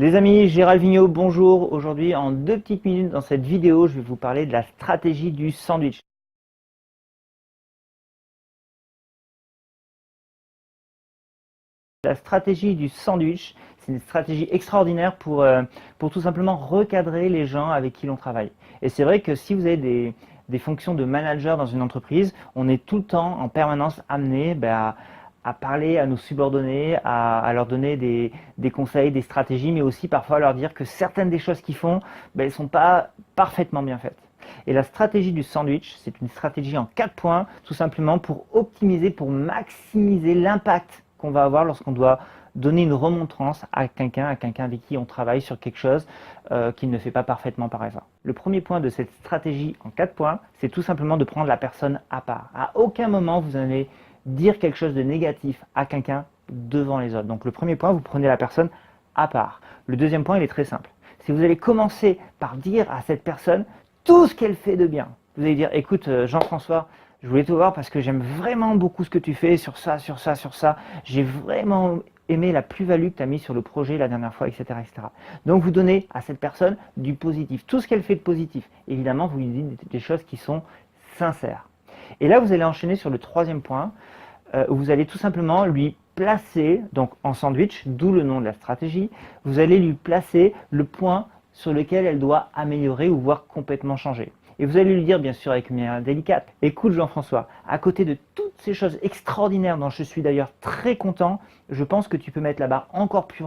Les amis, Gérald Vigneault, bonjour. Aujourd'hui, en 2 petites minutes dans cette vidéo, je vais vous parler de la stratégie du sandwich. La stratégie du sandwich, c'est une stratégie extraordinaire pour tout simplement recadrer les gens avec qui l'on travaille. Et c'est vrai que si vous avez des fonctions de manager dans une entreprise, on est tout le temps en permanence amené à parler à nos subordonnés, à leur donner des conseils, des stratégies, mais aussi parfois leur dire que certaines des choses qu'ils font, elles ne sont pas parfaitement bien faites. Et la stratégie du sandwich, c'est une stratégie en 4 points, tout simplement pour optimiser, pour maximiser l'impact qu'on va avoir lorsqu'on doit donner une remontrance à quelqu'un avec qui on travaille sur quelque chose qu'il ne fait pas parfaitement par hasard. Le premier point de cette stratégie en 4 points, c'est tout simplement de prendre la personne à part. À aucun moment vous allez dire quelque chose de négatif à quelqu'un devant les autres. Donc le premier point, vous prenez la personne à part. Le deuxième point, il est très simple. Si vous allez commencer par dire à cette personne tout ce qu'elle fait de bien, vous allez dire, écoute Jean-François, je voulais te voir parce que j'aime vraiment beaucoup ce que tu fais sur ça, sur ça, sur ça. J'ai vraiment aimé la plus-value que tu as mis sur le projet la dernière fois, etc., etc. Donc vous donnez à cette personne du positif, tout ce qu'elle fait de positif. Évidemment, vous lui dites des choses qui sont sincères. Et là, vous allez enchaîner sur le troisième point, où vous allez tout simplement lui placer, donc en sandwich, d'où le nom de la stratégie, vous allez lui placer le point sur lequel elle doit améliorer ou voire complètement changer. Et vous allez lui dire, bien sûr, avec une manière délicate, écoute Jean-François, à côté de toutes ces choses extraordinaires dont je suis d'ailleurs très content, je pense que tu peux mettre la barre encore plus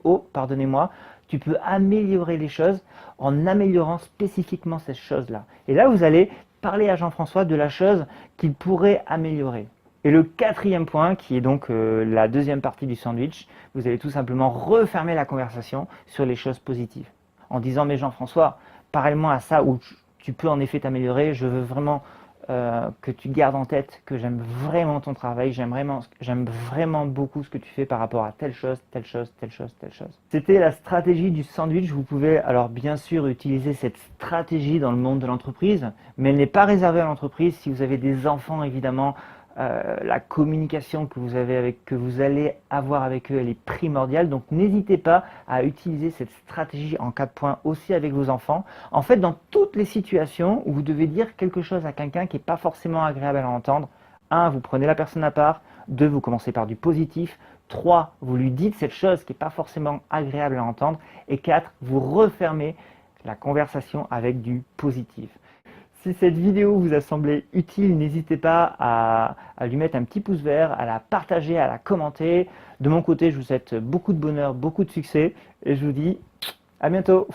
haut, pardonnez-moi, tu peux améliorer les choses en améliorant spécifiquement ces choses-là. Et là, vous allez parler à Jean-François de la chose qu'il pourrait améliorer. Et le quatrième point, qui est donc la deuxième partie du sandwich, vous allez tout simplement refermer la conversation sur les choses positives. En disant, mais Jean-François, parallèlement à ça, où tu peux en effet t'améliorer, je veux vraiment que tu gardes en tête que j'aime vraiment ton travail, j'aime vraiment beaucoup ce que tu fais par rapport à telle chose, telle chose, telle chose, telle chose. C'était la stratégie du sandwich. Vous pouvez alors bien sûr utiliser cette stratégie dans le monde de l'entreprise, mais elle n'est pas réservée à l'entreprise. Si vous avez des enfants, évidemment, la communication que vous allez avoir avec eux, elle est primordiale. Donc n'hésitez pas à utiliser cette stratégie en 4 points aussi avec vos enfants. En fait, dans toutes les situations où vous devez dire quelque chose à quelqu'un qui n'est pas forcément agréable à entendre, 1, vous prenez la personne à part, 2, vous commencez par du positif, 3, vous lui dites cette chose qui n'est pas forcément agréable à entendre, et 4, vous refermez la conversation avec du positif. Si cette vidéo vous a semblé utile, n'hésitez pas à lui mettre un petit pouce vert, à la partager, à la commenter. De mon côté, je vous souhaite beaucoup de bonheur, beaucoup de succès et je vous dis à bientôt.